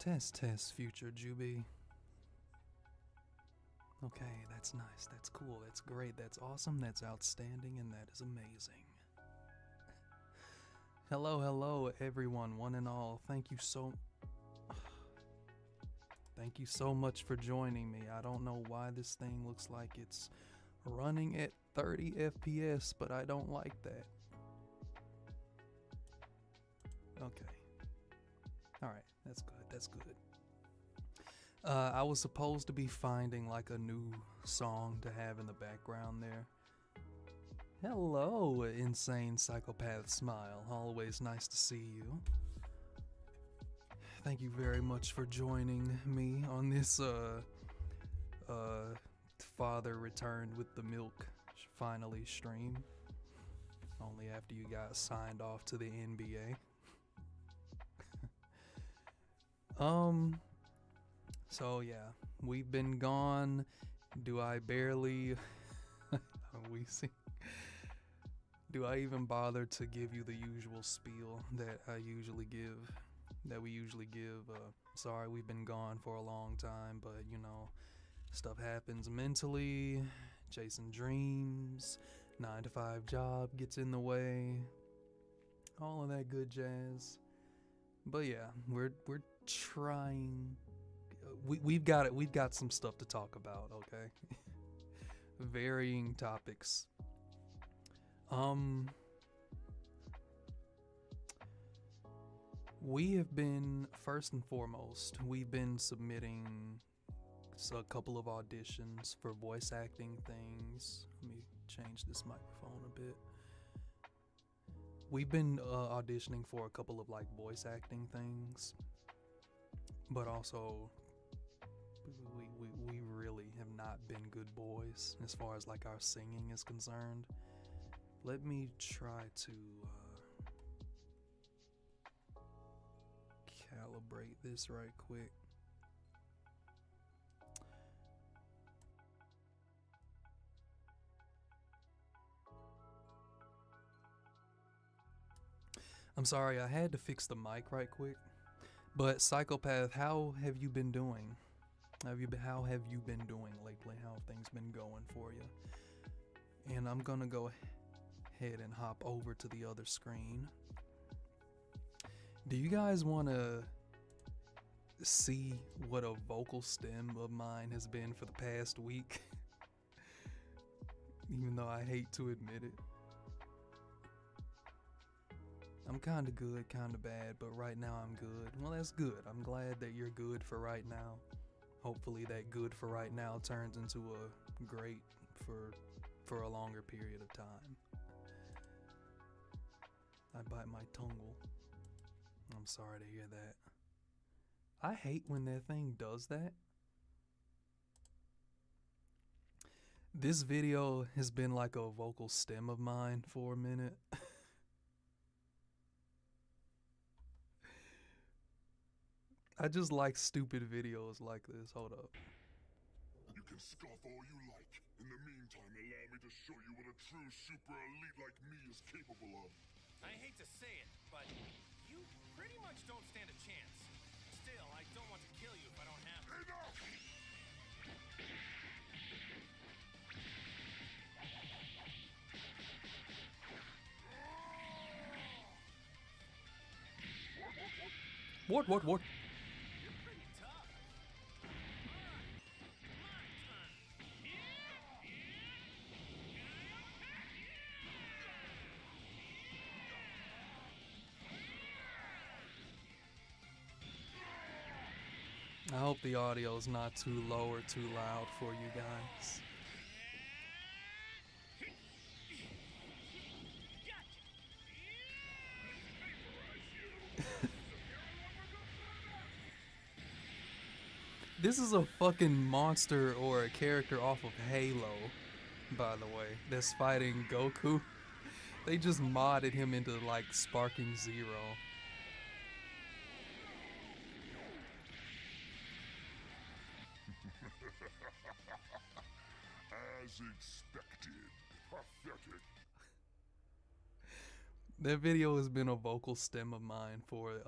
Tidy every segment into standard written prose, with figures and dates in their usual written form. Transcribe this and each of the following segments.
Test, test, future Juby. Okay, that's nice, that's cool, that's great, that's awesome, that's outstanding, and that is amazing. Hello, hello, everyone, one and all. Thank you so much for joining me. I don't know why this thing looks like it's running at 30 FPS, but I don't like that. Okay. Alright, that's good, that's good. I was supposed to be finding like a new song to have in the background there. Hello, insane psychopath smile. Always nice to see you. Thank you very much for joining me on this father returned with the milk finally stream. Only after you got signed off to the NBA. So yeah, we've been gone. Do I barely we see? Do I even bother to give you the usual spiel that we usually give? Sorry, we've been gone for a long time, but you know, stuff happens mentally, chasing dreams, 9-to-5 job gets in the way, all of that good jazz. But yeah, we're trying. We've got some stuff to talk about, okay? Varying topics. We have been, first and foremost, we've been submitting a couple of auditions for voice acting things. Let me change this microphone a bit. We've been auditioning for a couple of like voice acting things, but also we really have not been good boys as far as like our singing is concerned. Let me try to calibrate this right quick. I'm sorry, I had to fix the mic right quick. But Psychopath, how have you been doing? How have you been doing lately? How have things been going for you? And I'm gonna go ahead and hop over to the other screen. Do you guys want to see what a vocal stem of mine has been for the past week? Even though I hate to admit it. I'm kinda good, kinda bad, but right now I'm good. Well, that's good. I'm glad that you're good for right now. Hopefully that good for right now turns into a great for a longer period of time. I bite my tongue. I'm sorry to hear that. I hate when that thing does that. This video has been like a vocal stem of mine for a minute. I just like stupid videos like this. Hold up. You can scoff all you like. In the meantime, allow me to show you what a true super elite like me is capable of. I hate to say it, but you pretty much don't stand a chance. Still, I don't want to kill you if I don't have to. Enough! What? You're pretty tough. Alright, my turn. I hope the audio is not too low or too loud for you guys. This is a fucking monster or a character off of Halo, by the way, that's fighting Goku. They just modded him into like Sparking Zero. As expected. Pathetic. That video has been a vocal stem of mine for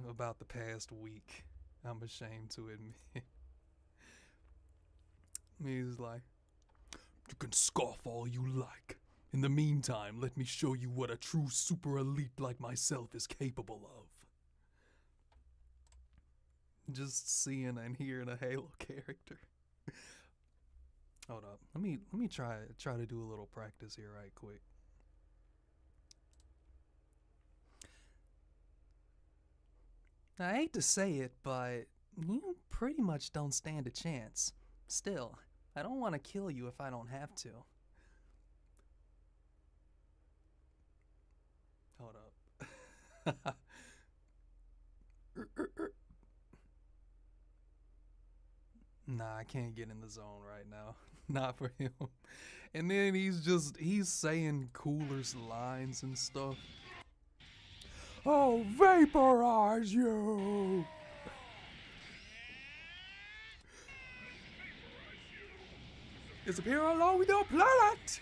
about the past week. I'm ashamed to admit. He's like, you can scoff all you like. In the meantime, let me show you what a true super elite like myself is capable of. Just seeing and hearing a Halo character. Hold up. Let me try to do a little practice here right quick. I hate to say it, but you pretty much don't stand a chance. Still, I don't want to kill you if I don't have to. Hold up. Nah, I can't get in the zone right now. Not for him. And then he's saying cooler lines and stuff. I'll vaporize you! Disappear along with your planet!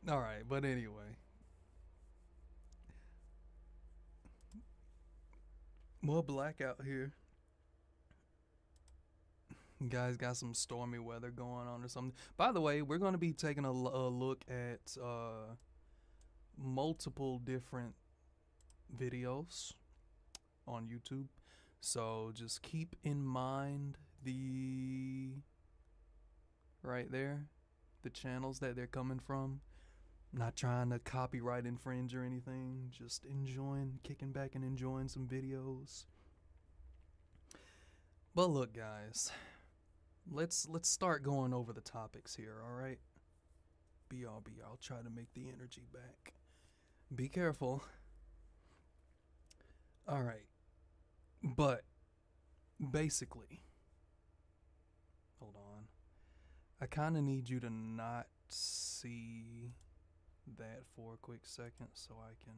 Alright, but anyway. More blackout here. You guys got some stormy weather going on or something. By the way, we're going to be taking a look at multiple different videos on YouTube. So just keep in mind right there, the channels that they're coming from. Not trying to copyright infringe or anything, just kicking back and enjoying some videos. But look, guys, let's start going over the topics here, all right? BRB, I'll try to make the energy back. Be careful. All right, but basically, hold on. I kind of need you to not see that for a quick second so I can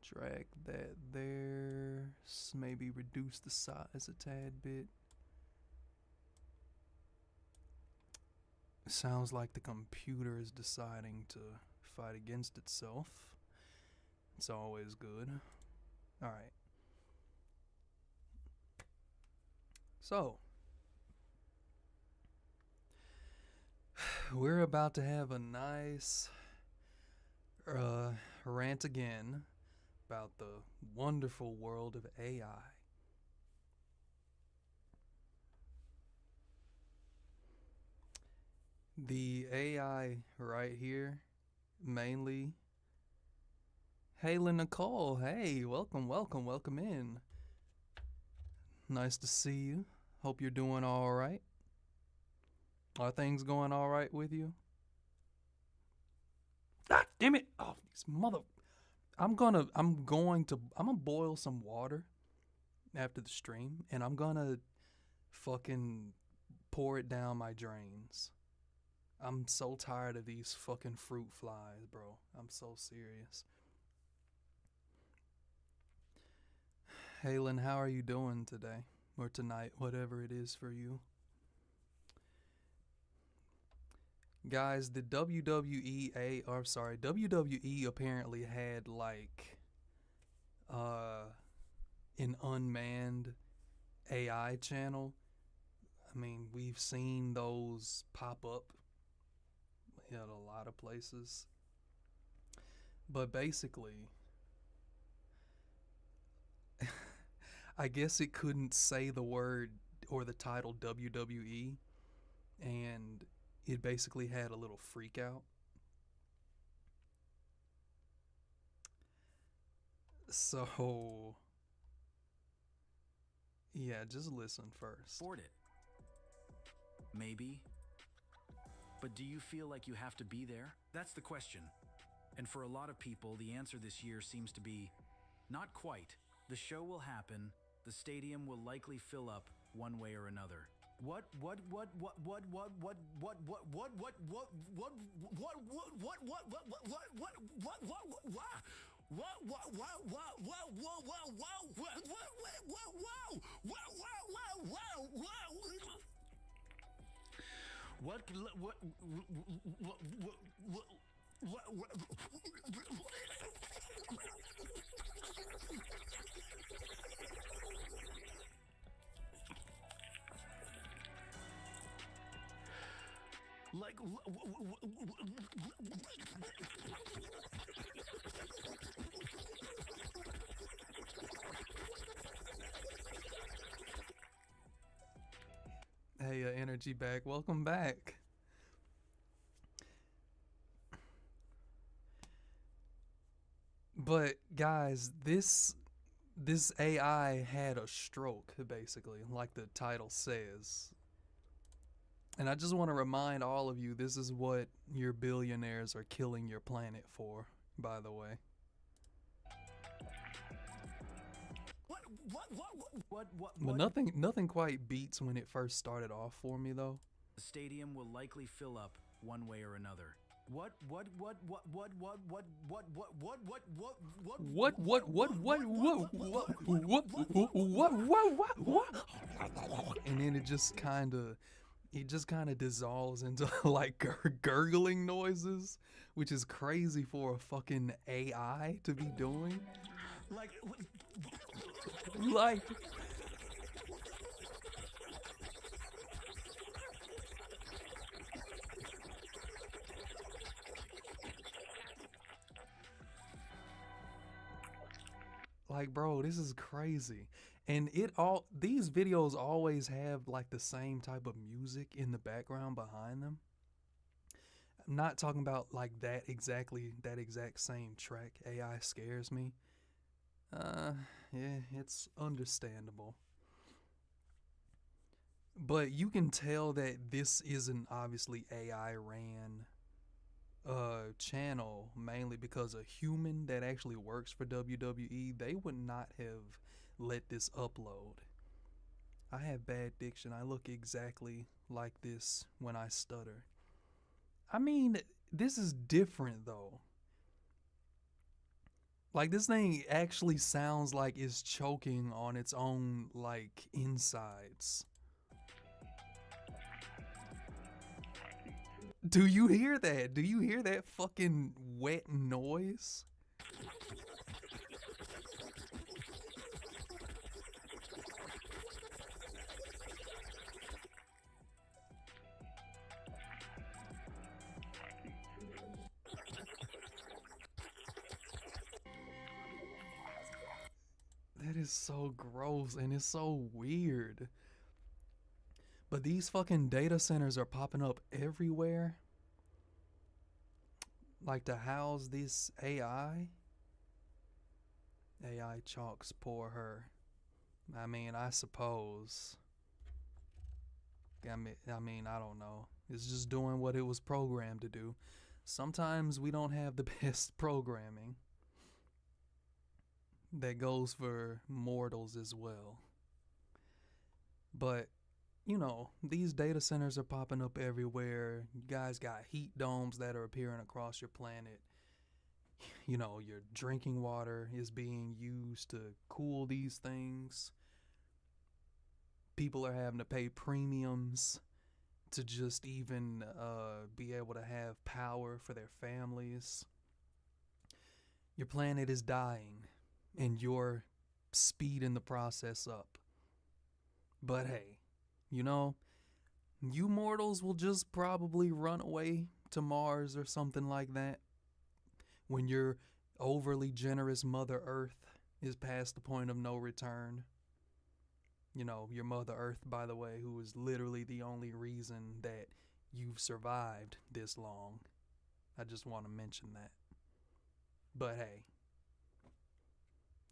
drag that there, maybe reduce the size a tad bit. Sounds like the computer is deciding to fight against itself. It's always good. Alright. So, we're about to have a nice rant again about the wonderful world of AI. The AI right here, mainly. Hayla Nicole, hey, welcome in. Nice to see you. Hope you're doing all right. Are things going all right with you? Ah, damn it! Oh, these mother. I'm gonna boil some water after the stream, and I'm gonna fucking pour it down my drains. I'm so tired of these fucking fruit flies, bro. I'm so serious. Halen, how are you doing today? Or tonight, whatever it is for you. Guys, the WWE apparently had like an unmanned AI channel. I mean, we've seen those pop up in a lot of places. But basically, I guess it couldn't say the word or the title WWE, and it basically had a little freak out. So, yeah, just listen first. Afford it. Maybe. But do you feel like you have to be there? That's the question. And for a lot of people, the answer this year seems to be not quite. The show will happen. The stadium will likely fill up one way or another. Like, Hey, Energy back. Welcome back. But guys, this AI had a stroke, basically, like the title says. And I just want to remind all of you, this is what your billionaires are killing your planet for, by the way. But nothing quite beats when it first started off for me, though. The stadium will likely fill up one way or another. What? And then it just kind of dissolves into like gurgling noises, which is crazy for a fucking AI to be doing. Like bro, this is crazy. And these videos always have like the same type of music in the background behind them. I'm not talking about like that exact same track. AI scares me. Yeah, it's understandable. But you can tell that this isn't obviously AI ran channel, mainly because a human that actually works for WWE, they would not have let this upload. I have bad diction. I look exactly like this when I stutter. I mean, this is different though. Like, this thing actually sounds like it's choking on its own, like, insides. Do you hear that? Do you hear that fucking wet noise? That is so gross and it's so weird. But these fucking data centers are popping up everywhere. Like to house this AI. AI chalks poor her. I mean, I suppose. I mean, I don't know. It's just doing what it was programmed to do. Sometimes we don't have the best programming. That goes for mortals as well. But, you know, these data centers are popping up everywhere. You guys got heat domes that are appearing across your planet. You know, your drinking water is being used to cool these things. People are having to pay premiums to just even be able to have power for their families. Your planet is dying, and you're speeding the process up. But hey, you know, you mortals will just probably run away to Mars or something like that when your overly generous Mother Earth is past the point of no return. You know, your Mother Earth, by the way, who is literally the only reason that you've survived this long. I just want to mention that. But hey,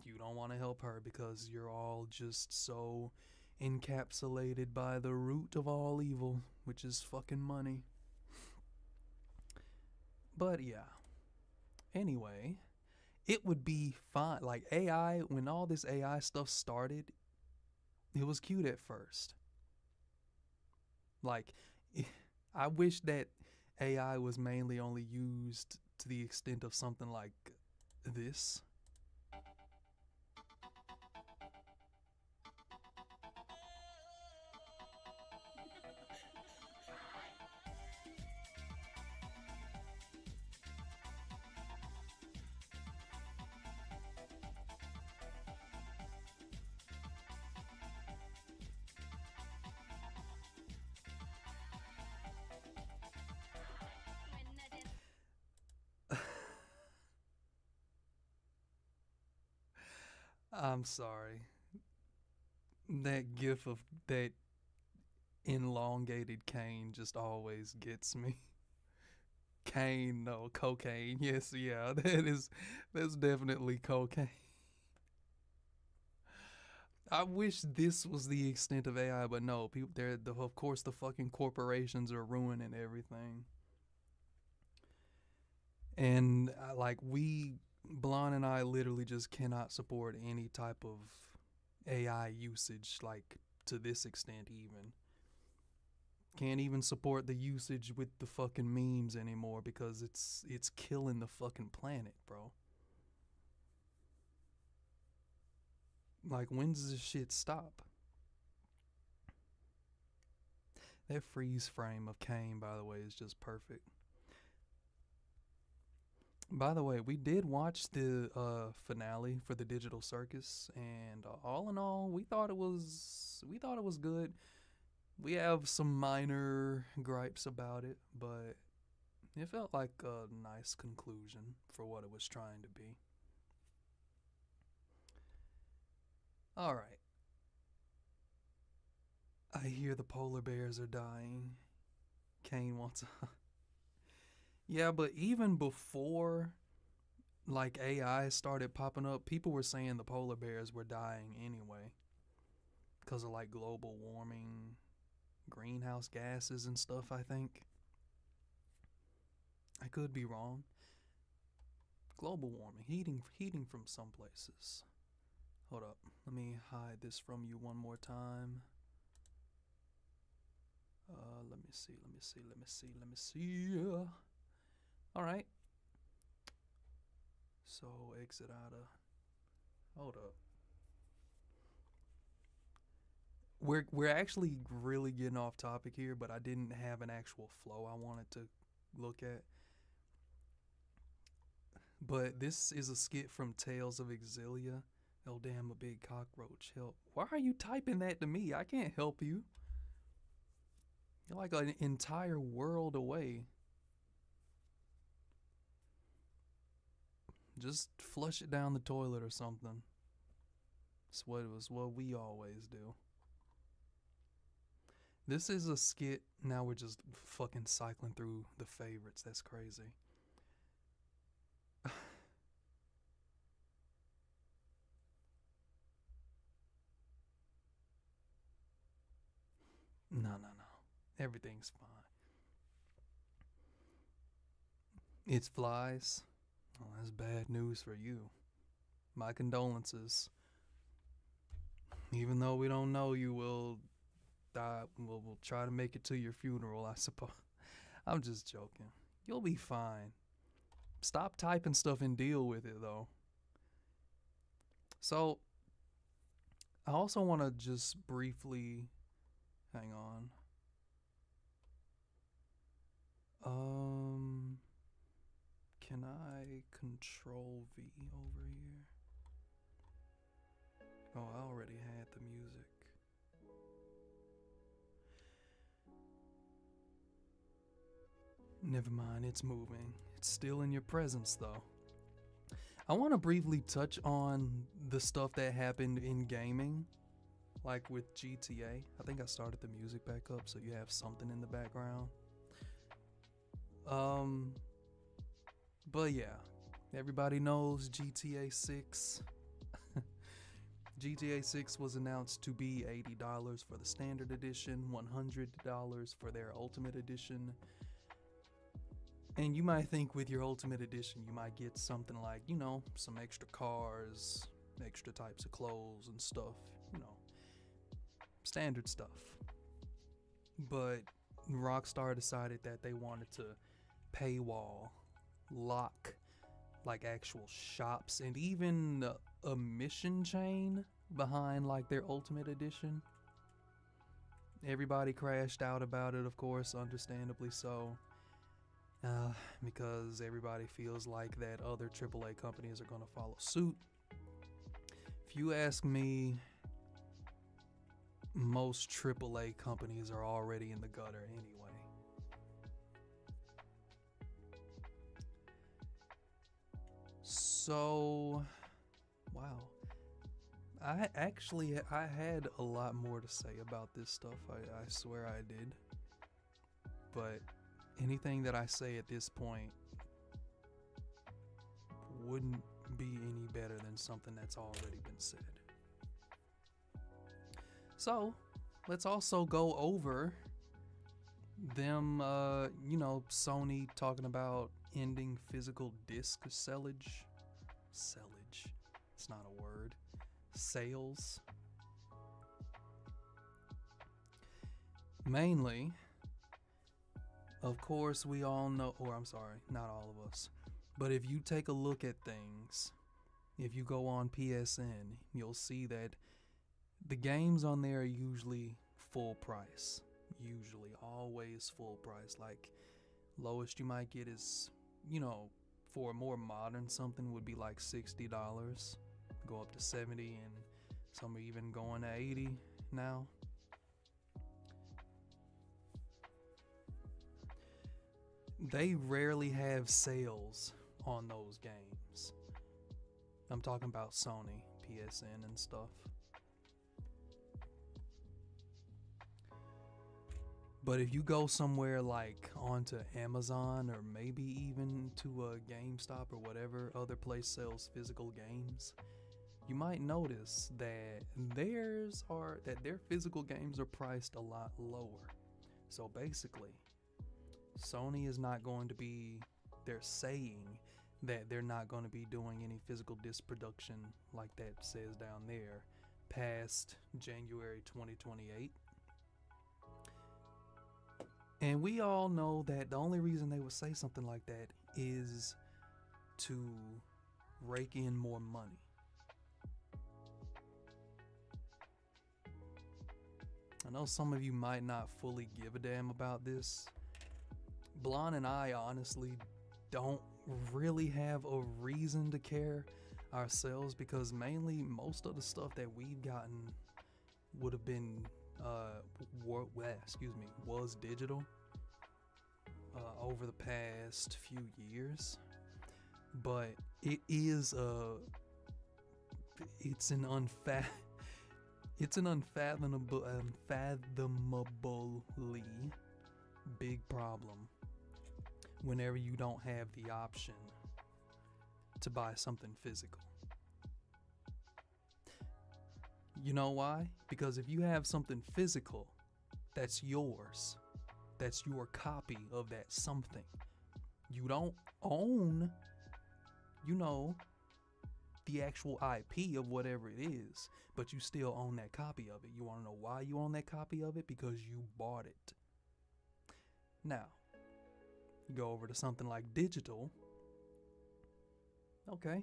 you don't want to help her because you're all just so encapsulated by the root of all evil, which is fucking money. But yeah. Anyway, it would be fine. Like AI, when all this AI stuff started, it was cute at first. Like, I wish that AI was mainly only used to the extent of something like this. I'm sorry. That gif of that elongated cane just always gets me. Cane, no, cocaine. Yes, yeah, that's definitely cocaine. I wish this was the extent of AI, but no, people of course the fucking corporations are ruining everything. And like Blonde and I literally just cannot support any type of AI usage like to this extent even. Can't even support the usage with the fucking memes anymore because it's killing the fucking planet, bro. Like, when does this shit stop? That freeze frame of Kane, by the way, is just perfect. By the way, we did watch the finale for the Digital Circus, and all in all, we thought it was good. We have some minor gripes about it, but it felt like a nice conclusion for what it was trying to be. All right. I hear the polar bears are dying. Kane wants a. Yeah, but even before like AI started popping up, people were saying the polar bears were dying anyway because of like global warming, greenhouse gases and stuff, I think. I could be wrong. Global warming, heating from some places. Hold up. Let me hide this from you one more time. Let me see. All right. So exit out of. Hold up. We're actually really getting off topic here, but I didn't have an actual flow I wanted to look at. But this is a skit from Tales of Exilia. Oh damn, a big cockroach. Help. Why are you typing that to me? I can't help you. You're like an entire world away. Just flush it down the toilet or something. It's what we always do. This is a skit. Now we're just fucking cycling through the favorites. That's crazy. No. Everything's fine. It's flies. Oh, that's bad news for you. My condolences. Even though we don't know you, we'll try to make it to your funeral, I suppose. I'm just joking. You'll be fine. Stop typing stuff and deal with it, though. So, I also want to just briefly. Hang on. Can I control V over here? Oh, I already had the music. Never mind, it's moving. It's still in your presence, though. I want to briefly touch on the stuff that happened in gaming, like with GTA. I think I started the music back up so you have something in the background. But yeah, everybody knows GTA 6. GTA 6 was announced to be $80 for the standard edition, $100 for their ultimate edition. And you might think with your ultimate edition, you might get something like, some extra cars, extra types of clothes and stuff, standard stuff. But Rockstar decided that they wanted to paywall, lock, like actual shops and even a mission chain behind like their ultimate edition. Everybody crashed out about it, of course, understandably so. Because everybody feels like that other AAA companies are going to follow suit. If you ask me, most AAA companies are already in the gutter anyway. So, wow. I had a lot more to say about this stuff. I swear I did. But anything that I say at this point wouldn't be any better than something that's already been said. So, let's also go over them, Sony talking about ending physical disc sellage. Sellage. It's not a word. Sales. Mainly, of course, we all know, or I'm sorry, not all of us, but if you take a look at things, if you go on PSN, you'll see that the games on there are usually full price. Usually, always full price. Like, lowest you might get is, for a more modern something would be like $60, go up to 70, and some are even going to 80 now. They rarely have sales on those games. I'm talking about Sony, PSN, and stuff. But if you go somewhere like onto Amazon or maybe even to a GameStop or whatever other place sells physical games, you might notice that their physical games are priced a lot lower. So basically, Sony is not going to be, they're saying that they're not going to be doing any physical disc production like that says down there past January 2028. And we all know that the only reason they would say something like that is to rake in more money. I know some of you might not fully give a damn about this. Blonde and I honestly don't really have a reason to care ourselves, because mainly most of the stuff that we've gotten would have been was digital over the past few years. But it's an unfathomably big problem whenever you don't have the option to buy something physical. You know why? Because if you have something physical that's yours, that's your copy of that something, you don't own, the actual IP of whatever it is, but you still own that copy of it. You want to know why you own that copy of it? Because you bought it. Now, you go over to something like digital. Okay,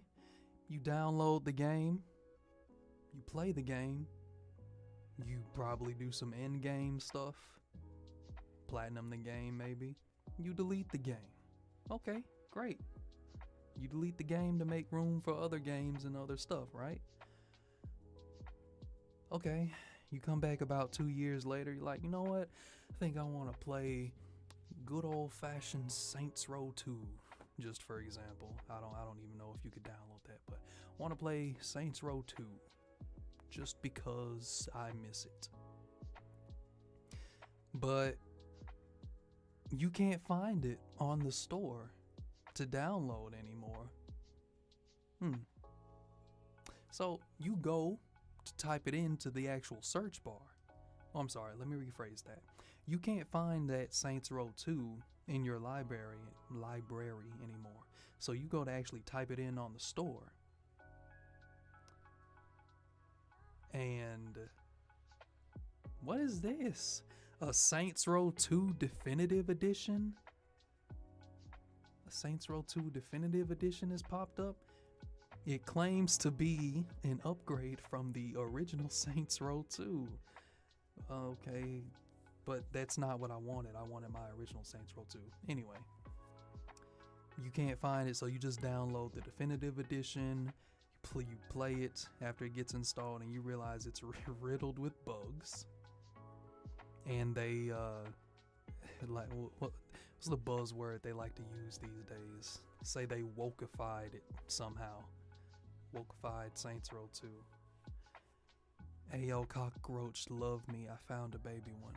you download the game, you play the game, you probably do some end game stuff, platinum the game maybe, you delete the game. Okay, great. You delete the game to make room for other games and other stuff, right? Okay, you come back about 2 years later, you're like, you know what? I think I want to play good old-fashioned Saints Row 2, just for example. I don't even know if you could download that, but want to play Saints Row 2 just because I miss it. But you can't find it on the store to download anymore. So you go to type it into the actual search bar. Oh, I'm sorry, let me rephrase that. You can't find that Saints Row 2 in your library anymore. So you go to actually type it in on the store. And what is this? A Saints Row 2 Definitive Edition? A Saints Row 2 Definitive Edition has popped up. It claims to be an upgrade from the original Saints Row 2. Okay, but that's not what I wanted. I wanted my original Saints Row 2. Anyway, you can't find it, so you just download the Definitive Edition. You play it after it gets installed, and you realize it's riddled with bugs. And they, what's the buzzword they like to use these days? Say they wokeified it somehow. Wokeified Saints Row 2. Ayo, cockroach, love me. I found a baby one.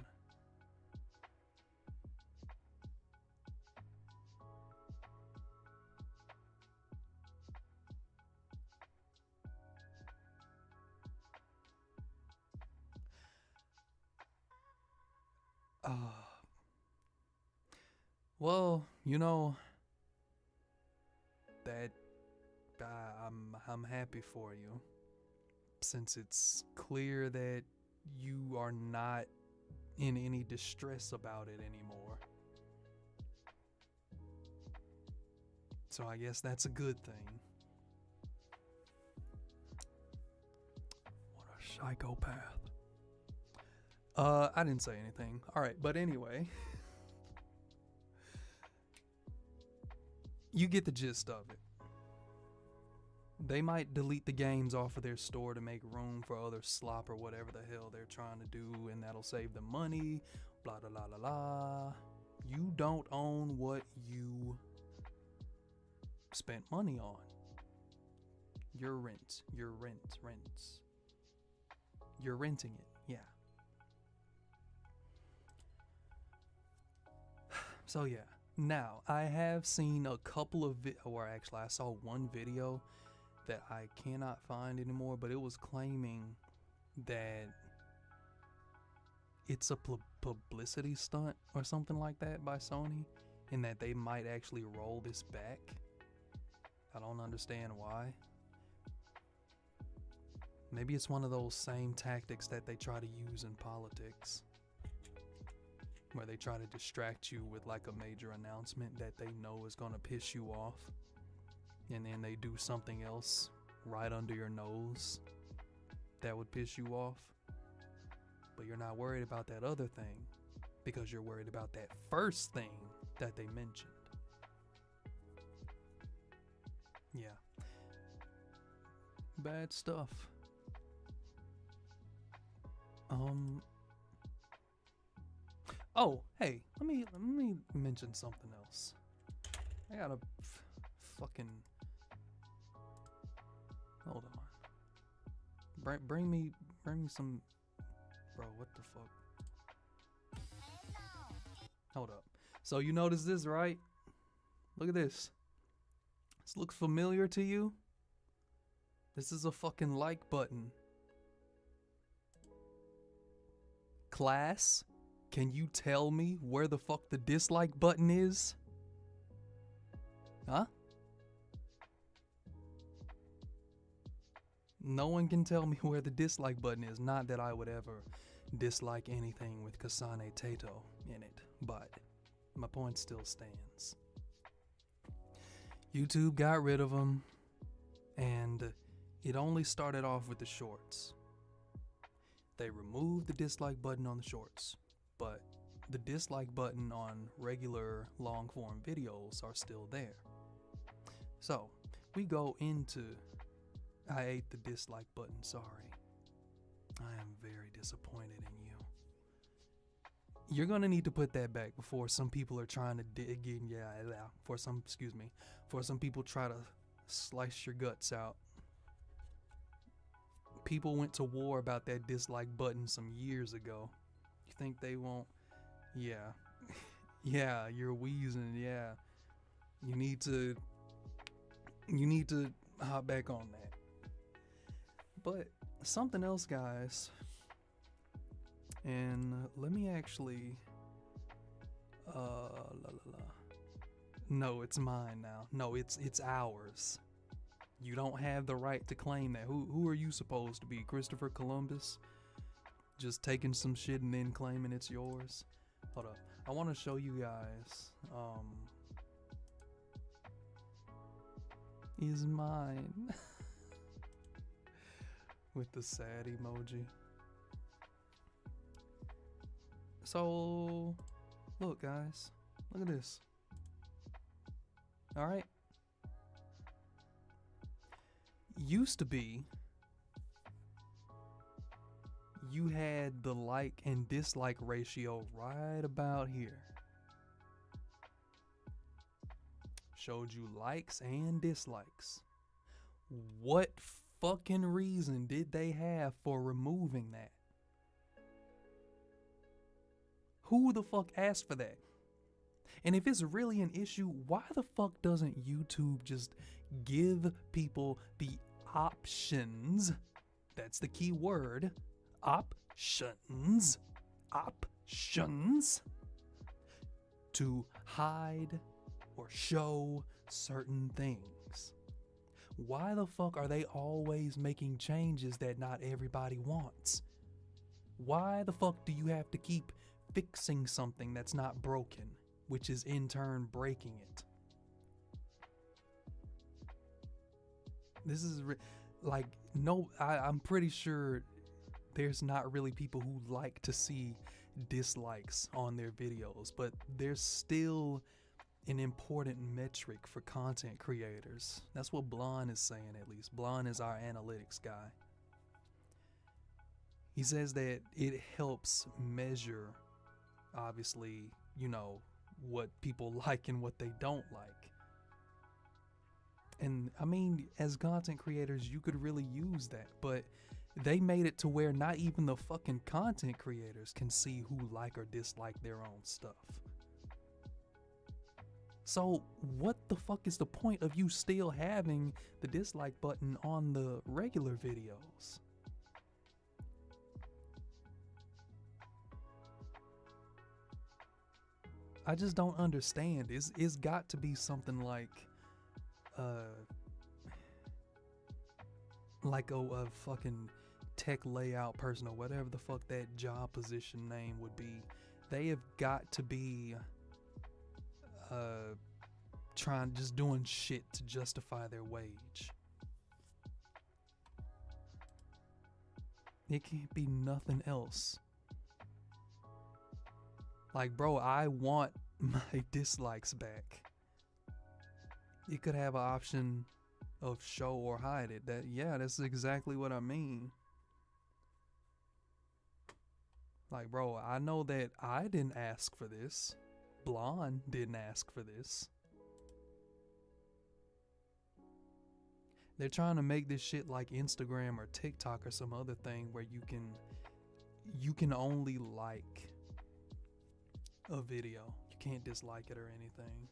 Well, you know that I'm happy for you, since it's clear that you are not in any distress about it anymore. So I guess that's a good thing. What a psychopath. I didn't say anything. All right, but anyway, you get the gist of it. They might delete the games off of their store to make room for other slop or whatever the hell they're trying to do, and that'll save them money, blah, blah, blah, blah, blah. You don't own what you spent money on. Your rent. You're renting it, yeah. So yeah, now I have seen a couple of or actually I saw one video that I cannot find anymore, but it was claiming that it's a publicity stunt or something like that by Sony, and that they might actually roll this back. I don't understand why. Maybe it's one of those same tactics that they try to use in politics, where they try to distract you with like a major announcement that they know is going to piss you off, and then they do something else right under your nose that would piss you off, but you're not worried about that other thing because you're worried about that first thing that they mentioned. Yeah. Bad stuff. Oh, hey, let me mention something else. I gotta fucking hold on. Bring me some, bro. What the fuck? Hold up. So you notice this, right? Look at this. This looks familiar to you? This is a fucking like button. Class, can you tell me where the fuck the dislike button is? Huh? No one can tell me where the dislike button is. Not that I would ever dislike anything with Kasane Tato in it, but my point still stands. YouTube got rid of them, and it only started off with the shorts. They removed the dislike button on the shorts, but the dislike button on regular long form videos are still there. So we go into, I ate the dislike button, sorry. I am very disappointed in you. You're gonna need to put that back before some people are trying to dig in, for some people try to slice your guts out. People went to war about that dislike button some years ago. You think they won't? Yeah. Yeah, you're wheezing, yeah. You need to hop back on that. But something else, guys. And let me actually No, it's mine now. No, it's ours. You don't have the right to claim that. Who are you supposed to be? Christopher Columbus? Just taking some shit and then claiming it's yours? Hold up. I want to show you guys. Is mine. With the sad emoji. So, look guys. Look at this. Alright? Used to be, you had the like and dislike ratio right about here. Showed you likes and dislikes. What fucking reason did they have for removing that? Who the fuck asked for that? And if it's really an issue, why the fuck doesn't YouTube just give people the options? That's the key word. Options. Options. To hide or show certain things. Why the fuck are they always making changes that not everybody wants? Why the fuck do you have to keep fixing something that's not broken, which is in turn breaking it? This is I'm pretty sure there's not really people who like to see dislikes on their videos, but there's still an important metric for content creators. That's what Blonde is saying, at least. Blonde is our analytics guy. He says that it helps measure, obviously, you know, what people like and what they don't like. And I mean, as content creators, you could really use that, but they made it to where not even the fucking content creators can see who like or dislike their own stuff. So what the fuck is the point of you still having the dislike button on the regular videos? I just don't understand. It's got to be something like a fucking tech layout person or whatever the fuck that job position name would be. They have got to be just doing shit to justify their wage. It can't be nothing else. Like, bro, I want my dislikes back. It could have an option of show or hide it. That's exactly what I mean. Like, bro, I know that I didn't ask for this. Blonde didn't ask for this. They're trying to make this shit like Instagram or TikTok or some other thing where you can only like a video. You can't dislike it or anything.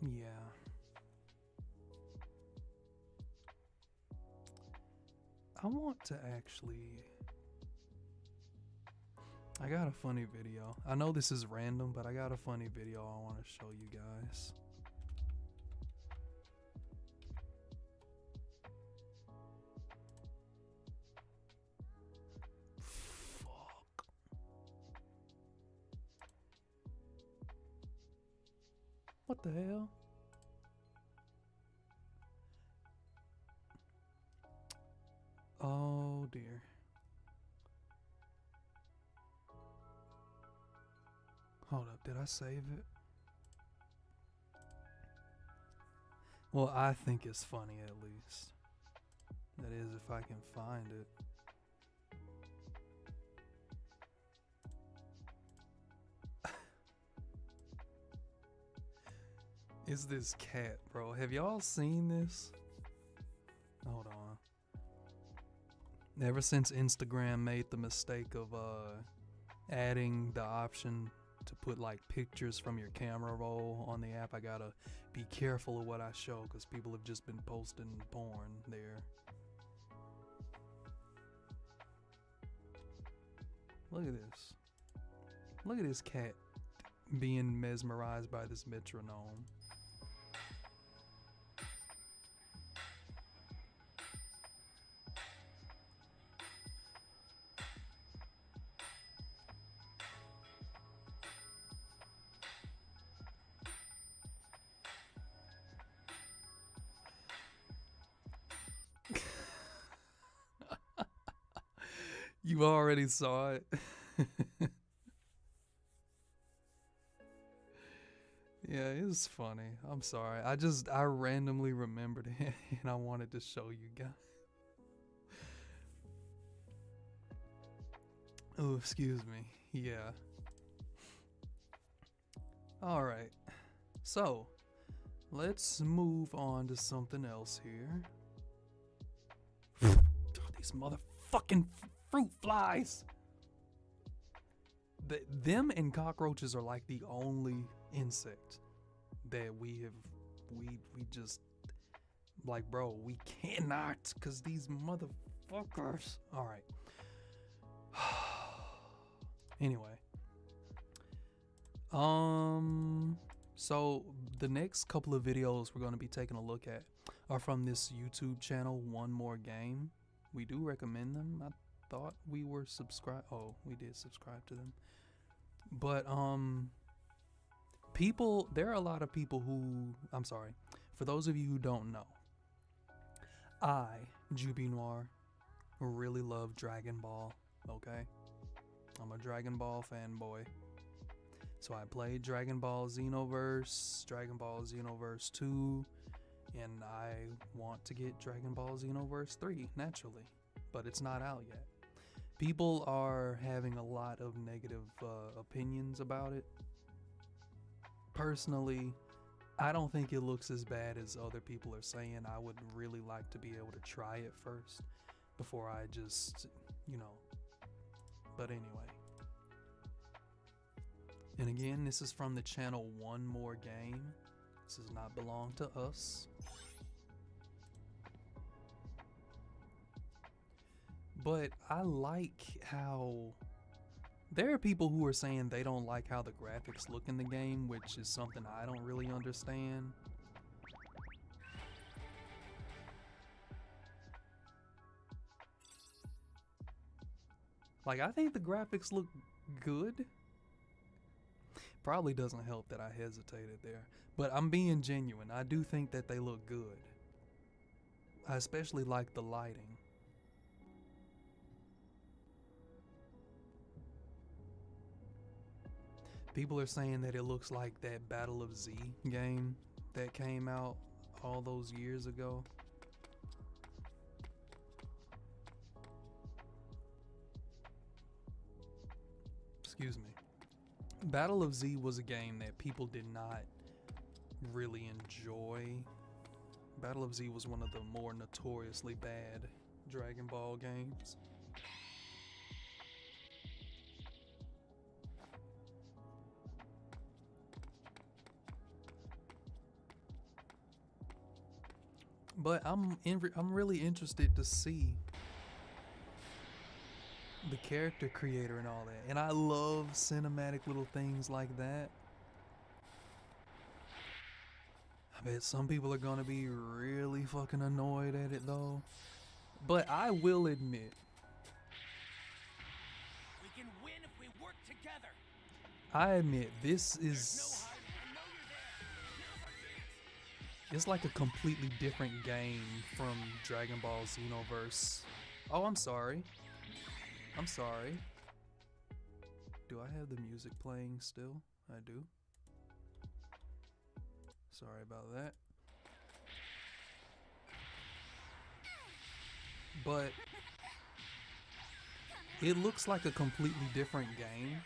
Yeah. I want to I got a funny video. I know this is random, but I got a funny video I want to show you guys. Fuck. What the hell? Oh dear. Hold up, did I save it? Well, I think it's funny at least. That is, if I can find it. Is this cat, bro? Have y'all seen this? Hold on. Ever since Instagram made the mistake of adding the option to put like pictures from your camera roll on the app, I gotta be careful of what I show because people have just been posting porn there. Look at this. Look at this cat being mesmerized by this metronome. You already saw it. Yeah, it's funny. I'm sorry. I randomly remembered it and I wanted to show you guys. Oh, excuse me. Yeah. All right. So, let's move on to something else here. These motherfucking fruit flies. Them and cockroaches are like the only insect that we just like, bro, we cannot, cause these motherfuckers. All right. Anyway, so the next couple of videos we're going to be taking a look at are from this YouTube channel, One More Game. We do recommend them. I thought we were subscribed. Oh, we did subscribe to them. But there are a lot of people who, I'm sorry, for those of you who don't know, I, Juby Noir, really love Dragon Ball, okay? I'm a Dragon Ball fanboy. So I played Dragon Ball Xenoverse, Dragon Ball Xenoverse 2, and I want to get Dragon Ball Xenoverse 3, naturally, but it's not out yet. People are having a lot of negative opinions about it. Personally, I don't think it looks as bad as other people are saying. I would really like to be able to try it first before I just, but anyway. And again, this is from the channel One More Game. This does not belong to us. But I like how there are people who are saying they don't like how the graphics look in the game, which is something I don't really understand. Like, I think the graphics look good. Probably doesn't help that I hesitated there, but I'm being genuine. I do think that they look good. I especially like the lighting. People are saying that it looks like that Battle of Z game that came out all those years ago. Excuse me. Battle of Z was a game that people did not really enjoy. Battle of Z was one of the more notoriously bad Dragon Ball games. But I'm really interested to see the character creator and all that. And I love cinematic little things like that. I bet some people are gonna be really fucking annoyed at it though. But I will admit, We can win if we work together. I admit this No is, hiding. I know you're there. Now's our chance. it's like a completely different game from Dragon Ball Xenoverse. Oh, I'm sorry. I'm sorry. Do I have the music playing still? I do. Sorry about that. But it looks like a completely different game.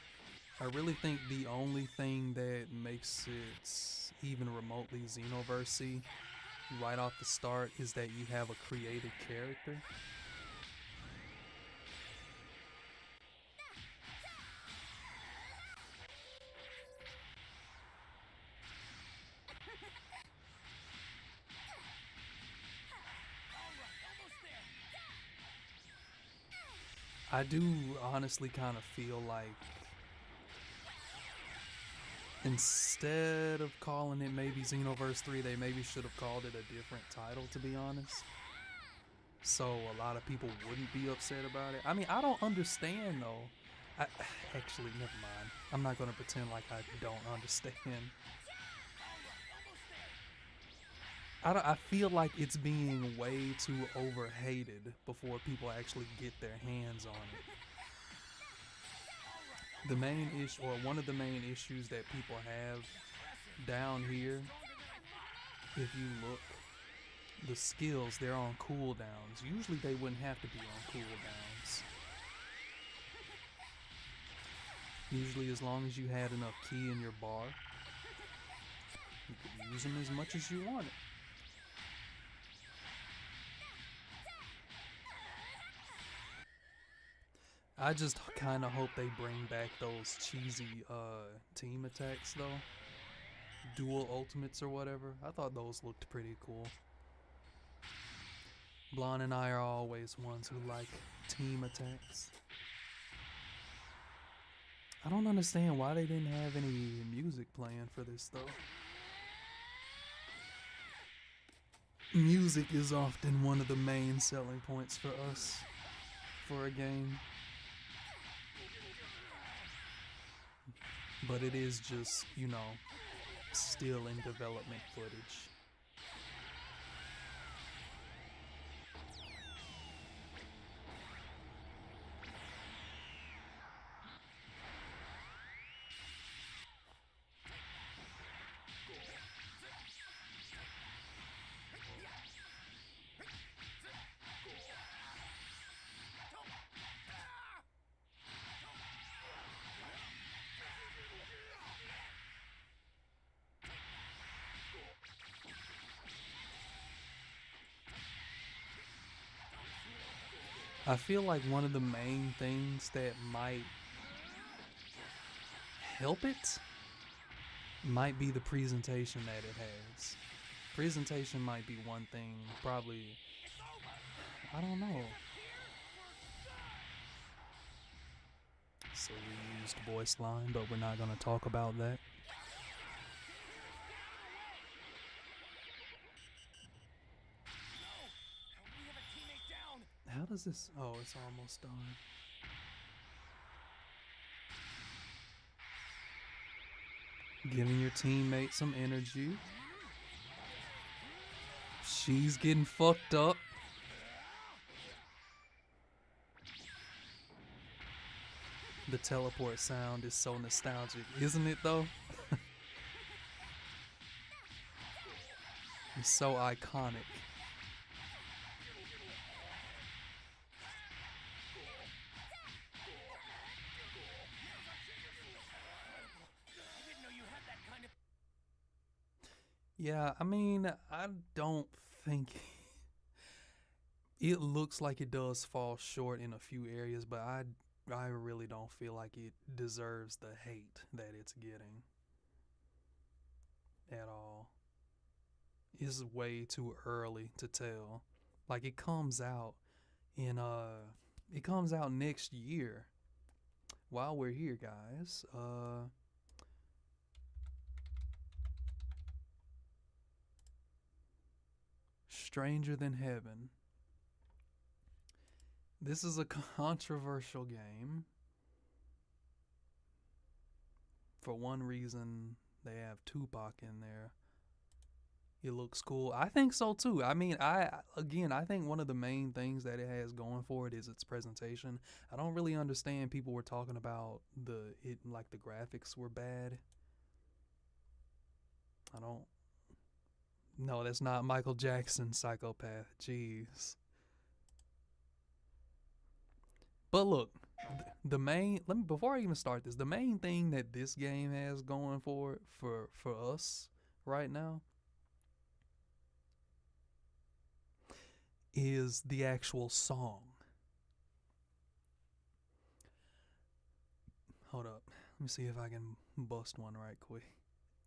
I really think the only thing that makes it even remotely Xenoverse-y right off the start is that you have a created character. I do honestly kind of feel like instead of calling it maybe Xenoverse 3, they maybe should have called it a different title, to be honest. So a lot of people wouldn't be upset about it. I mean, I don't understand though. Actually, never mind. I'm not going to pretend like I don't understand. I feel like it's being way too overhated before people actually get their hands on it. The main issue, or one of the main issues that people have down here, if you look, the skills, they're on cooldowns. Usually they wouldn't have to be on cooldowns. Usually as long as you had enough ki in your bar, you could use them as much as you want it. I just kind of hope they bring back those cheesy team attacks though. Dual ultimates or whatever. I thought those looked pretty cool. Blonde and I are always ones who like team attacks. I don't understand why they didn't have any music playing for this though. Music is often one of the main selling points for us for a game. But it is just, you know, still in development footage. I feel like one of the main things that might help it might be the presentation that it has. Presentation might be one thing, probably, I don't know. So we used voice line, but we're not going to talk about that. How does this? Oh, it's almost done. Giving your teammate some energy. She's getting fucked up. The teleport sound is so nostalgic, isn't it though? It's so iconic. Yeah, I mean, I don't think it looks like it does fall short in a few areas, but I really don't feel like it deserves the hate that it's getting at all. It's way too early to tell. Like it comes out next year. While we're here, guys, Stranger Than Heaven. This is a controversial game. For one reason, they have Tupac in there. It looks cool. I think so too. I mean, I think one of the main things that it has going for it is its presentation. I don't really understand people were talking about the graphics were bad. I don't. No, that's not Michael Jackson, Psychopath. Jeez. But look, before I even start this, the main thing that this game has going for it for us right now is the actual song. Hold up. Let me see if I can bust one right quick.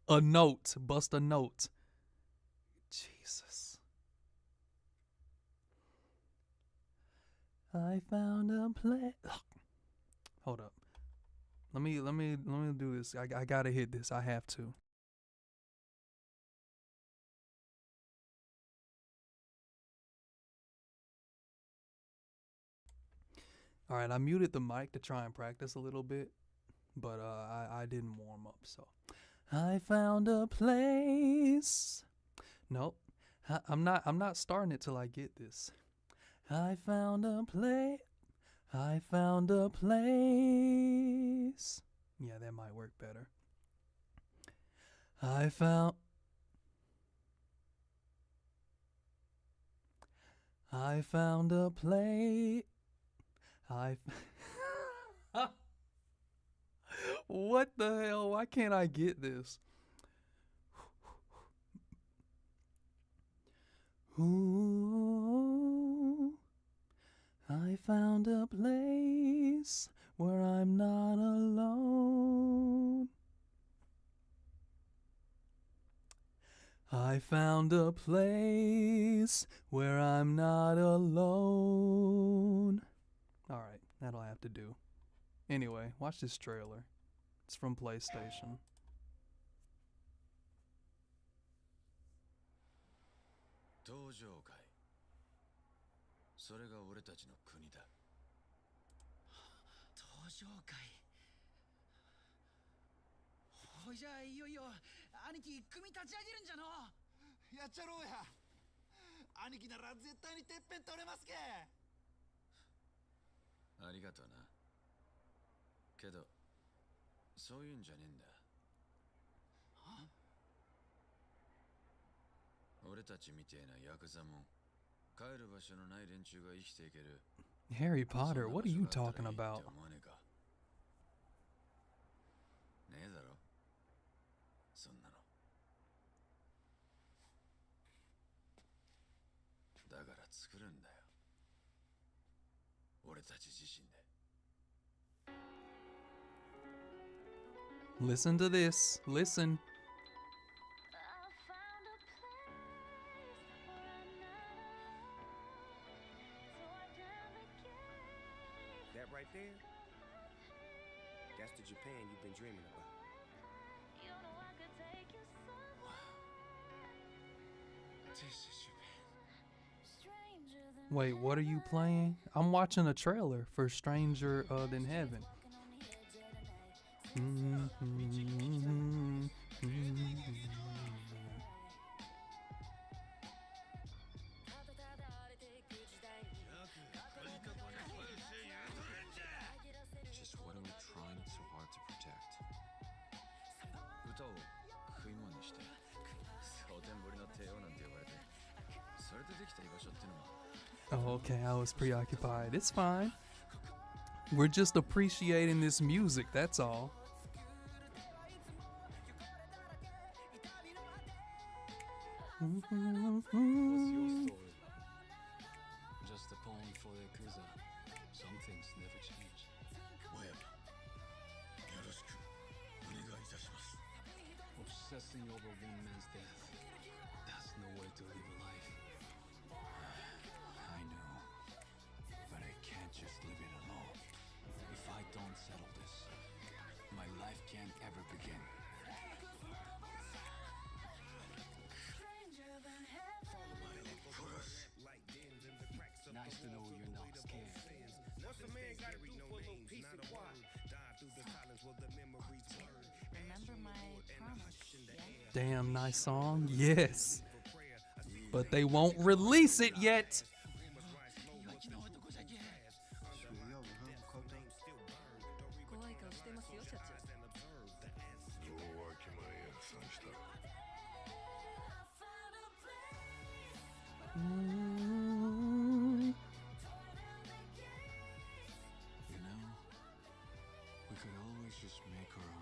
A note. Bust a note. Jesus. I found a place. Hold up. Let me do this. I gotta hit this. I have to. All right, I muted the mic to try and practice a little bit, but I didn't warm up. So, I found a place. Nope, I'm not starting it till I get this. I found a place. I found a place. Yeah, that might work better. I found a place. What the hell? Why can't I get this? Ooh, I found a place where I'm not alone. I found a place where I'm not alone. Alright, that'll have to do. Anyway, watch this trailer. It's from PlayStation. 登場界それが俺たちの国だ登場会ほいじゃあいよいよ兄貴組立ち上げるんじゃのやっちゃろうや兄貴なら絶対にてっぺん取れますけありがとうなけどそういうんじゃねえんだ俺たちみてえなヤクザも帰る場所のない連中が生きていける Harry Potter, what are you talking about? ねえだろそんなのだから作るんだよ俺たち自身で Listen to this. Listen. That right there, that's the Japan you've been dreaming about. This is Japan. Wait, what are you playing? I'm watching a trailer for Stranger Than Heaven. Just what are we trying so hard to protect? 歌を食い物にして蒼天堀の帝王なんて呼ばれてそれでできた居場所ってのも Oh, okay, I was preoccupied. It's fine. We're just appreciating this music, that's all. What's your story? Just a poem for the Yakuza. Some things never change. Obsessing over one man's death. That's no way to live a life. I know. But I can't just live it alone. If I don't settle this, my life can't ever begin. Nice to know you're not scared. What's a man gotta do for a little peace and quiet? Dive through the silence where the memories turn. Remember my promise, yeah? Damn nice song. Yes. But they won't release it yet. You know, we could always just make our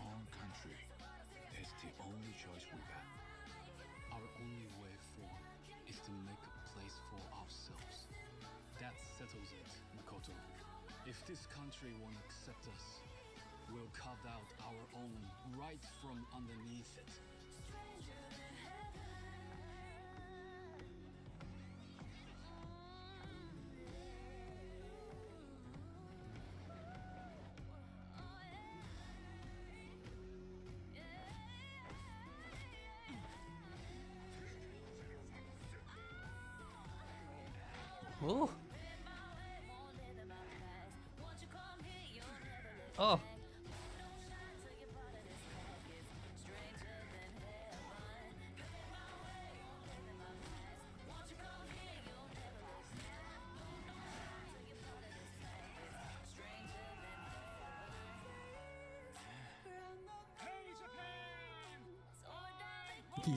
own country. It's the only choice we got. Our only way forward is to make a place for ourselves. That settles it, Makoto. If this country won't accept us, we'll carve out our own right from underneath it. Oh. Oh.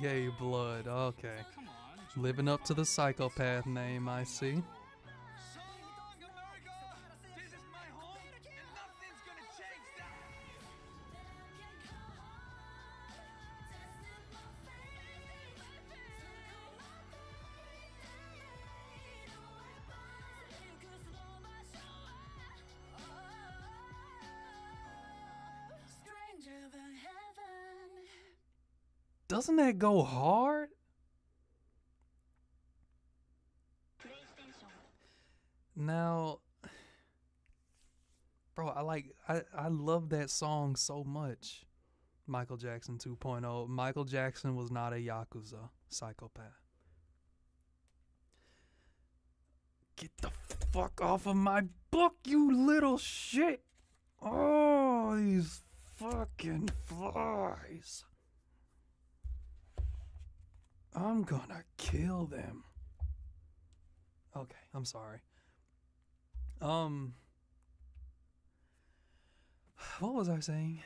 Yay, blood. Okay. Living up to the psychopath name, I see. Doesn't that go hard? Now, bro, I love that song so much. Michael Jackson 2.0. Michael Jackson was not a Yakuza psychopath. Get the fuck off of my book, you little shit. Oh, these fucking flies. I'm gonna kill them. Okay, I'm sorry. What was I saying?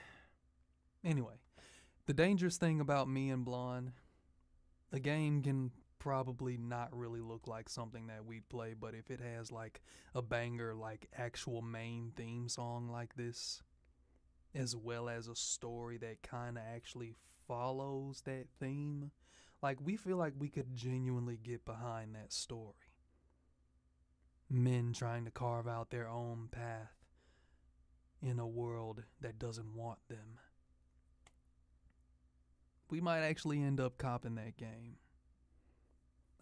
Anyway, the dangerous thing about me and Blonde, a game can probably not really look like something that we'd play, but if it has like a banger, like actual main theme song like this, as well as a story that kind of actually follows that theme, like we feel like we could genuinely get behind that story. Men trying to carve out their own path in a world that doesn't want them. We might actually end up copping that game.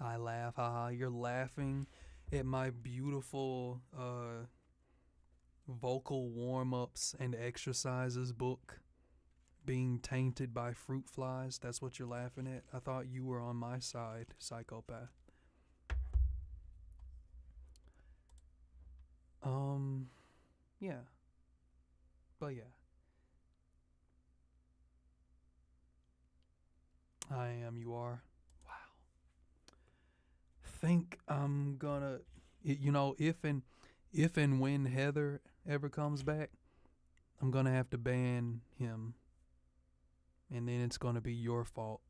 I laugh, haha, you're laughing at my beautiful vocal warm-ups and exercises book being tainted by fruit flies. That's what you're laughing at? I thought you were on my side, psychopath. Yeah. But yeah. I am, you are. Wow. Think I'm gonna, you know, if and when Heather ever comes back, I'm gonna have to ban him. And then it's gonna be your fault.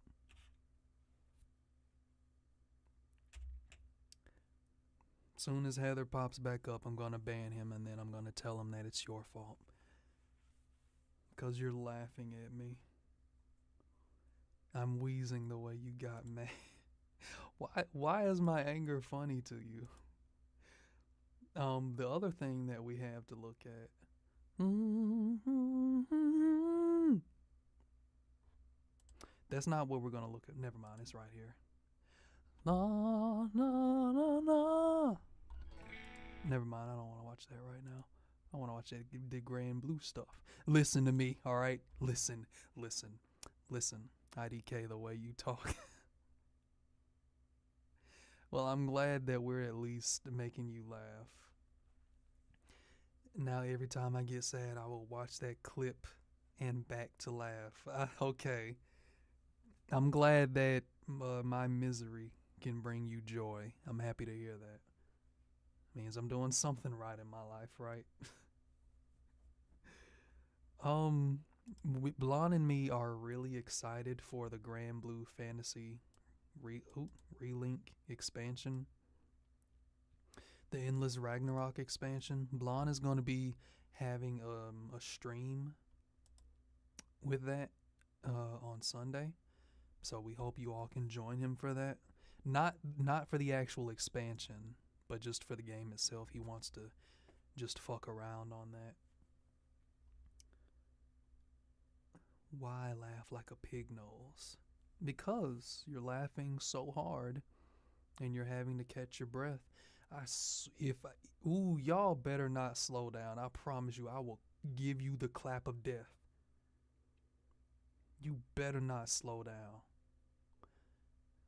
Soon as Heather pops back up, I'm gonna ban him, and then I'm gonna tell him that it's your fault. 'Cause you're laughing at me. I'm wheezing the way you got mad. Why is my anger funny to you? The other thing that we have to look at. That's not what we're gonna look at. Never mind, it's right here. La, la, la, la. Never mind, I don't want to watch that right now. I want to watch that the Grand Blue stuff. Listen to me, all right? Listen. IDK, the way you talk. Well, I'm glad that we're at least making you laugh. Now, every time I get sad, I will watch that clip and back to laugh. Okay. I'm glad that my misery can bring you joy. I'm happy to hear that. Means I'm doing something right in my life, right? Blonde and me are really excited for the Grand Blue Fantasy Relink expansion. The Endless Ragnarok expansion. Blonde is going to be having a stream with that on Sunday. So we hope you all can join him for that. Not for the actual expansion, but just for the game itself. He wants to just fuck around on that. Why laugh like a pig nose? Because you're laughing so hard and you're having to catch your breath. Y'all better not slow down. I promise you, I will give you the clap of death. You better not slow down.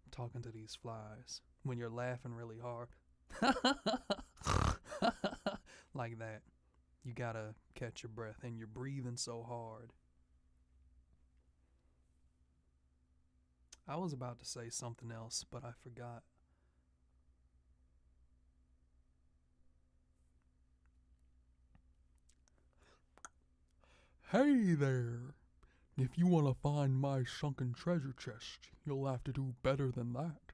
I'm talking to these flies. When you're laughing really hard. Like that. You gotta catch your breath and you're breathing so hard. I was about to say something else, but I forgot. Hey there! If you want to find my sunken treasure chest, you'll have to do better than that.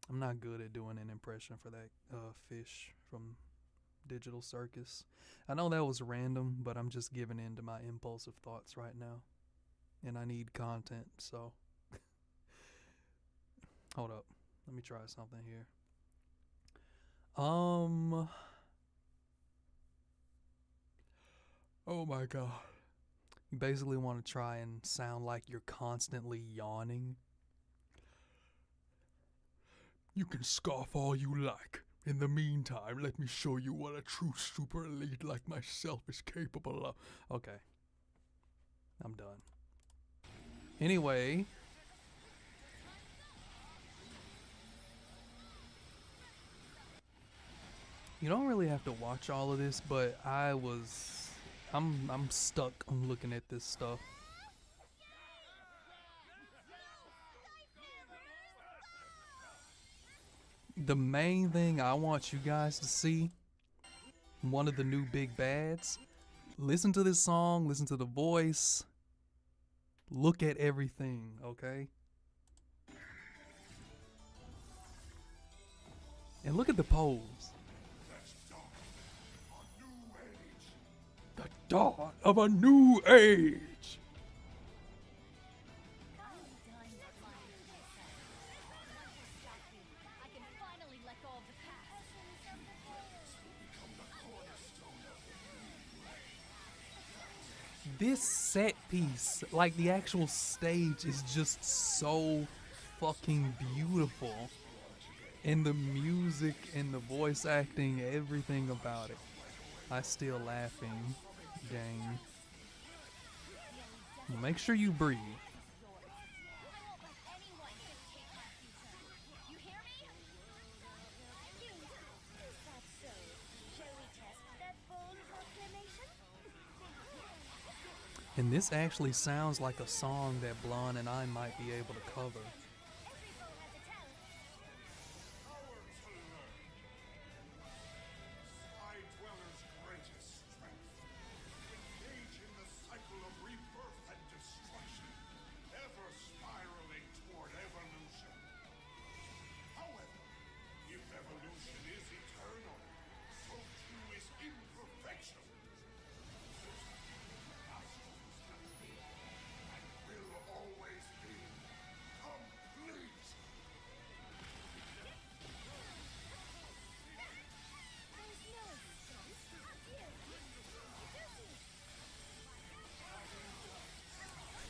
I'm not good at doing an impression for that fish from Digital Circus. I know that was random, but I'm just giving in to my impulsive thoughts right now. And I need content, so... Hold up. Let me try something here. Oh my god. You basically want to try and sound like you're constantly yawning. You can scoff all you like. In the meantime, let me show you what a true super elite like myself is capable of. Okay. I'm done. Anyway. You don't really have to watch all of this, but I'm stuck on looking at this stuff. The main thing I want you guys to see, one of the new big bads, listen to this song, listen to the voice, look at everything, okay? And look at the pose. The dawn of a new age. This set piece, like the actual stage, is just so fucking beautiful. And the music and the voice acting, everything about it. I still laughing, gang. Make sure you breathe. And this actually sounds like a song that Blonde and I might be able to cover.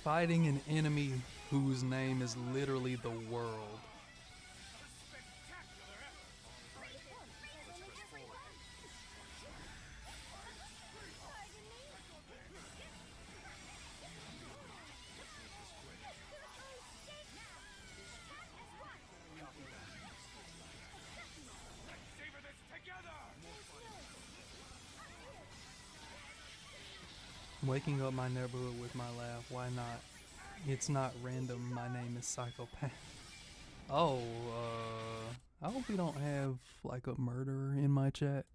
Fighting an enemy whose name is literally the world. Waking up my neighborhood with my laugh, why not? It's not random, my name is Psychopath. Oh, I hope we don't have like a murderer in my chat.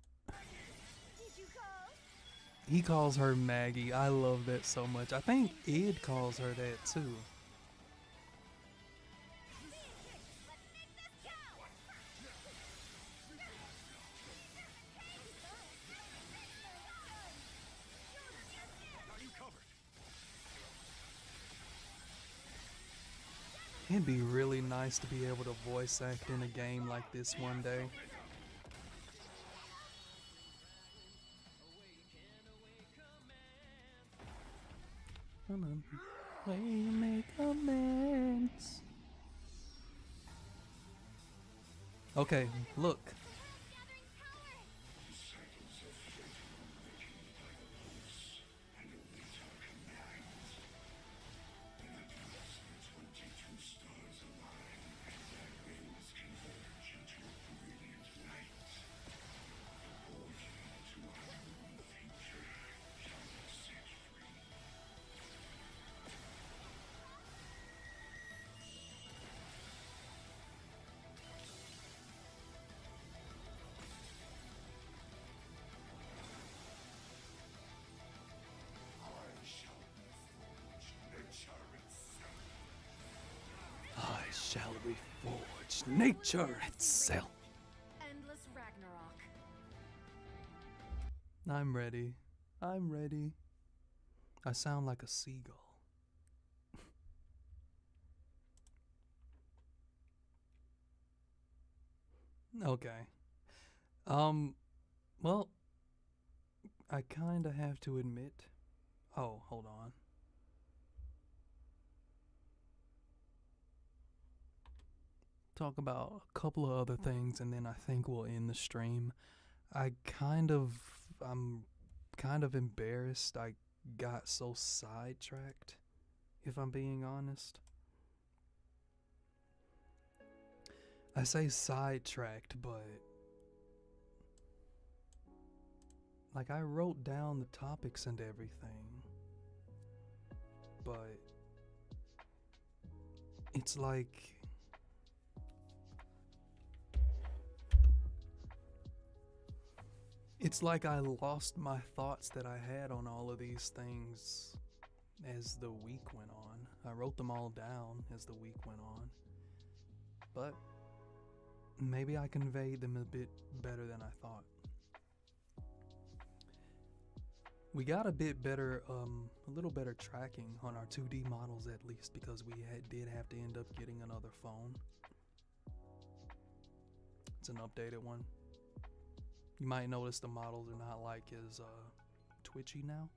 He calls her Maggie, I love that so much. I think Ed calls her that too. It'd be really nice to be able to voice act in a game like this one day. Way you make amends. Okay, look. Shall reforge nature itself. Endless Ragnarok. I'm ready. I'm ready. I sound like a seagull. Okay. Well, I kinda have to admit. Oh, hold on. talk about a couple of other things, and then I think we'll end the stream. I'm kind of embarrassed I got so sidetracked, if I'm being honest. I say sidetracked, but like I wrote down the topics and everything, but it's like I lost my thoughts that I had on all of these things as the week went on. I wrote them all down as the week went on, but maybe I conveyed them a bit better than I thought. We got a bit better, a little better tracking on our 2D models at least, because we did have to end up getting another phone. It's an updated one. You might notice the models are not like as twitchy now.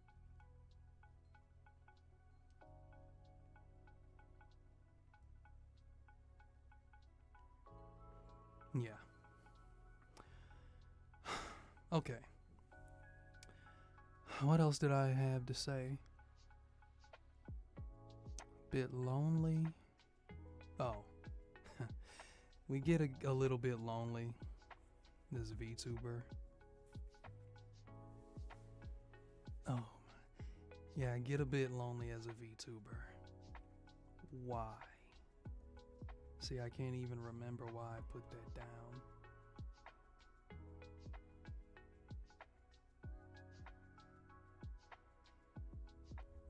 Yeah. Okay. What else did I have to say? Bit lonely. Oh. We get a little bit lonely. This VTuber. Oh. Yeah, I get a bit lonely as a VTuber. Why? See, I can't even remember why I put that down.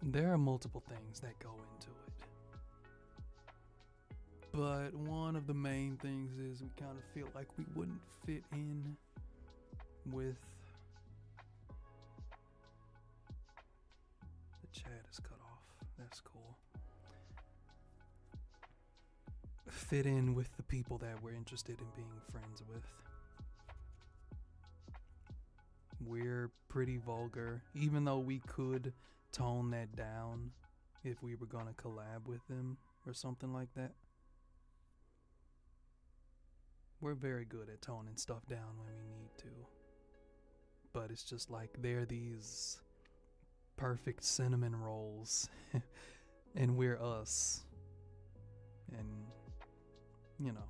There are multiple things that go into it. But one of the main things is we kind of feel like we wouldn't fit in with... The chat is cut off. That's cool. Fit in with the people that we're interested in being friends with. We're pretty vulgar, even though we could tone that down if we were gonna collab with them or something like that. We're very good at toning stuff down when we need to. But it's just like they're these perfect cinnamon rolls and we're us. And you know,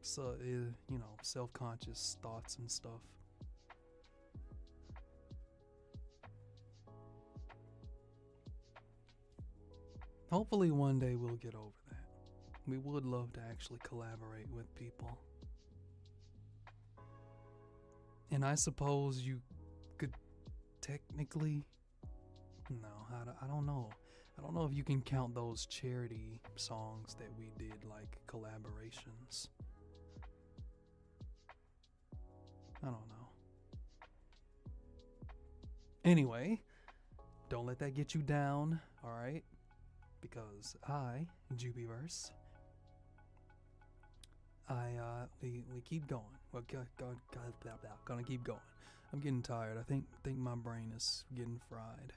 so self-conscious thoughts and stuff. Hopefully one day we'll get over that. We would love to actually collaborate with people. And I suppose you could technically... No, I don't know. I don't know if you can count those charity songs that we did like collaborations. I don't know. Anyway, don't let that get you down, alright? Because I, Jubiverse, we keep going. Well, gonna keep going. I'm getting tired. I think my brain is getting fried.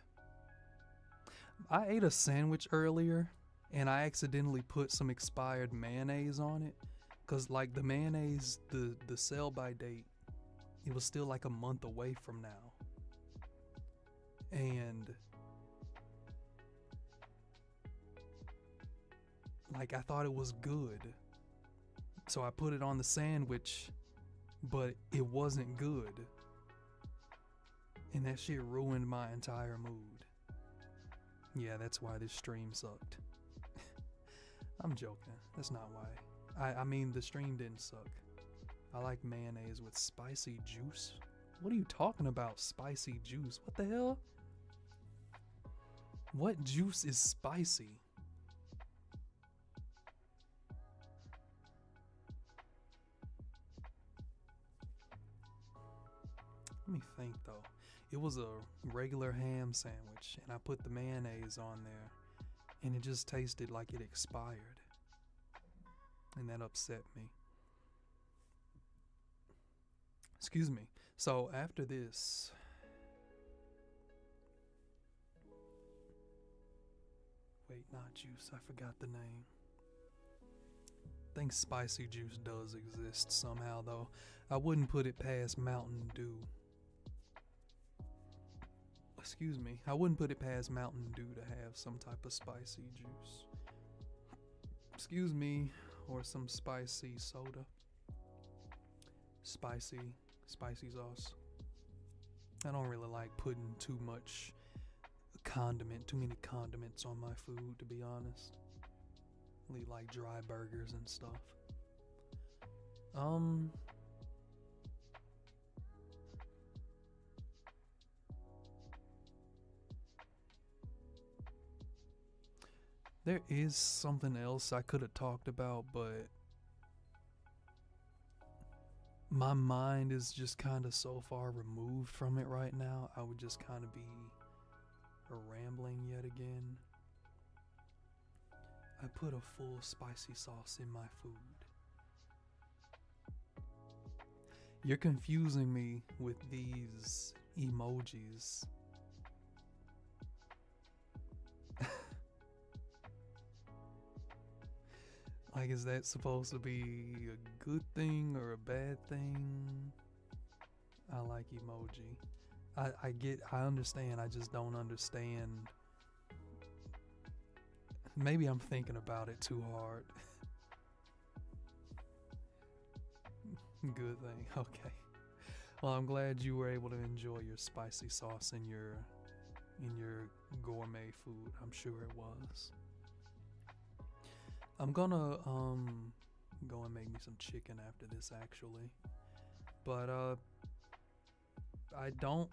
I ate a sandwich earlier, and I accidentally put some expired mayonnaise on it, cause like the mayonnaise, the sell by date, it was still like a month away from now, and like I thought it was good, so I put it on the sandwich, but it wasn't good, and that shit ruined my entire mood. Yeah, that's why this stream sucked. I'm joking. That's not why. I mean, the stream didn't suck. I like mayonnaise with spicy juice. What are you talking about, spicy juice? What the hell? What juice is spicy? Let me think though. It was a regular ham sandwich, and I put the mayonnaise on there, and it just tasted like it expired. And that upset me. Excuse me. So after this, wait, not juice, I forgot the name. I think spicy juice does exist somehow, though. I wouldn't put it past Mountain Dew. Excuse me. I wouldn't put it past Mountain Dew to have some type of spicy juice. Excuse me. Or some spicy soda. Spicy sauce. I don't really like putting too many condiments on my food, to be honest. Really like dry burgers and stuff. There is something else I could have talked about, but my mind is just kind of so far removed from it right now. I would just kind of be rambling yet again. I put a full spicy sauce in my food. You're confusing me with these emojis. Like, is that supposed to be a good thing or a bad thing? I like emoji. I understand, I just don't understand. Maybe I'm thinking about it too hard. Good thing, okay. Well, I'm glad you were able to enjoy your spicy sauce in your gourmet food. I'm sure it was. I'm gonna go and make me some chicken after this, actually. But I don't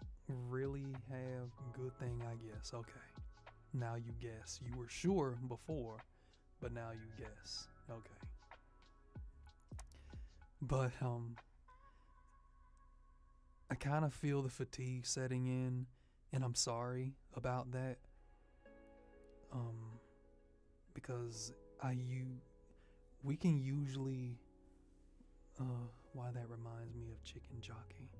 really have good thing, I guess. Okay. Now you guess. You were sure before, but now you guess. Okay. But I kind of feel the fatigue setting in, and I'm sorry about that. Because we can usually why that reminds me of Chicken Jockey,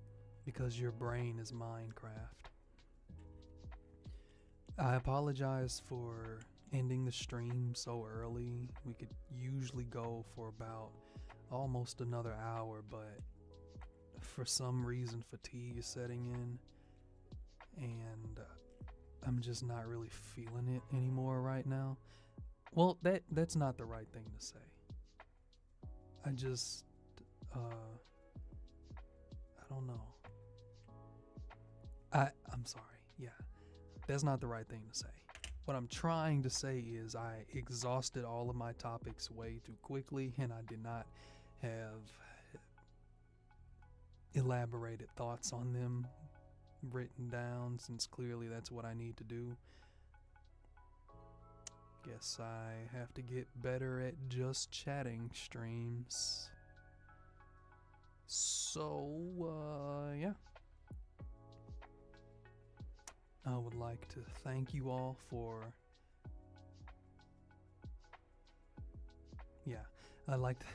because your brain is Minecraft. I apologize for ending the stream so early. We could usually go for about almost another hour, but for some reason fatigue is setting in, and I'm just not really feeling it anymore right now. Well, that's not the right thing to say. I just I don't know. I'm sorry. Yeah. That's not the right thing to say. What I'm trying to say is I exhausted all of my topics way too quickly, and I did not have elaborated thoughts on them written down, since clearly that's what I need to do. Guess I have to get better at just chatting streams. So, yeah. I would like to thank you all for... Yeah, I'd like to...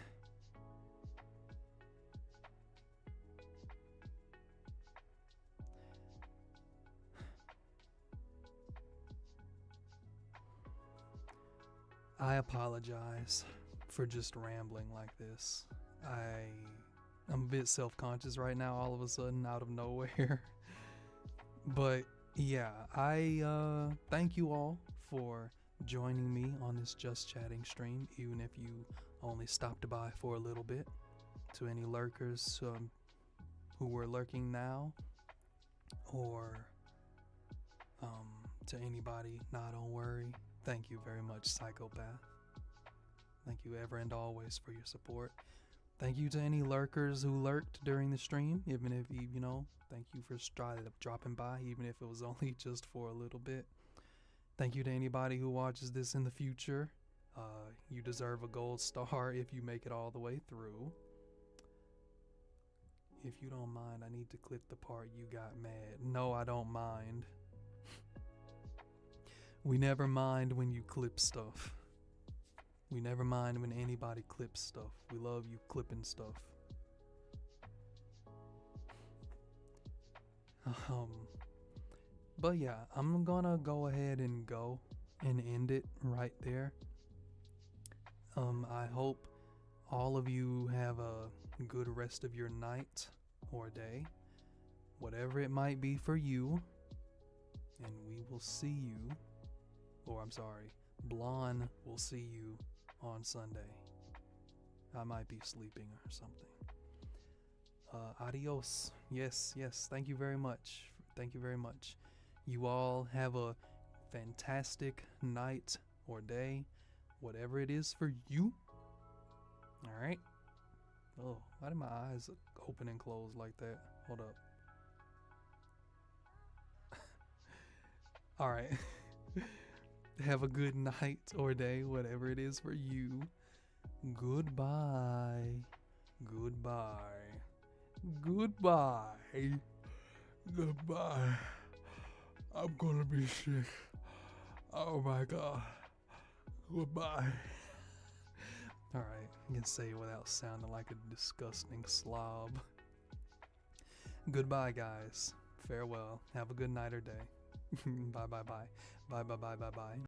I apologize for just rambling like this. I'm a bit self-conscious right now, all of a sudden, out of nowhere. But yeah, I thank you all for joining me on this Just Chatting stream, even if you only stopped by for a little bit. To any lurkers who were lurking now, or to anybody not on worry, thank you very much, Psychopath. Thank you ever and always for your support. Thank you to any lurkers who lurked during the stream, even if you know, thank you for dropping by, even if it was only just for a little bit. Thank you to anybody who watches this in the future. You deserve a gold star if you make it all the way through. If you don't mind, I need to clip the part you got mad. No, I don't mind. We never mind when you clip stuff. We never mind when anybody clips stuff. We love you clipping stuff. But yeah, I'm gonna go ahead and go and end it right there. I hope all of you have a good rest of your night or day, whatever it might be for you. And we will see you, or I'm sorry, Blonde will see you on Sunday. I might be sleeping or something. Adios. Yes, thank you very much. Thank you very much. You all have a fantastic night or day, whatever it is for you. Alright. Oh, why did my eyes open and close like that? Hold up. Alright. Have a good night or day, whatever it is for you. Goodbye. Goodbye. Goodbye. Goodbye. I'm gonna be sick. Oh my god. Goodbye. Alright, I can say it without sounding like a disgusting slob. Goodbye, guys. Farewell. Have a good night or day. Bye bye bye. Bye bye bye bye bye.